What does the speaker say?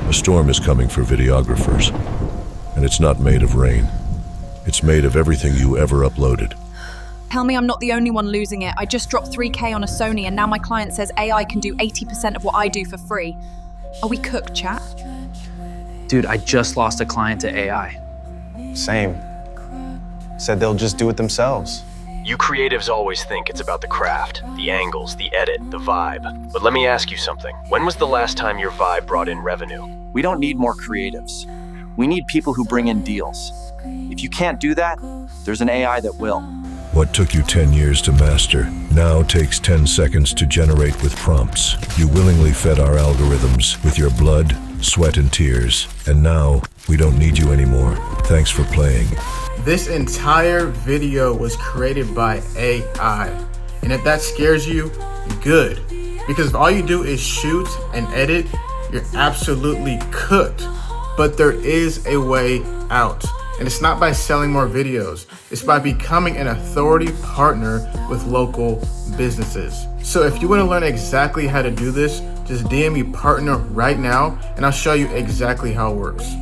A storm is coming for videographers, and it's not made of rain. It's made of everything you ever uploaded. Tell me I'm not the only one losing it. I just dropped 3K on a Sony and now my client says AI can do 80% of what I do for free. Are we cooked, chat? Dude, I just lost a client to AI. Same. Said they'll just do it themselves. You creatives always think it's about the craft, the angles, the edit, the vibe. But let me ask you something. When was the last time your vibe brought in revenue? We don't need more creatives. We need people who bring in deals. If you can't do that, there's an AI that will. What took you 10 years to master now takes 10 seconds to generate with prompts. You willingly fed our algorithms with your blood, sweat, and tears. And now, we don't need you anymore. Thanks for playing. This entire video was created by AI. And if that scares you, good. Because if all you do is shoot and edit, you're absolutely cooked. But there is a way out. And it's not by selling more videos. It's by becoming an authority partner with local businesses. So if you want to learn exactly how to do this, just DM me partner right now and I'll show you exactly how it works.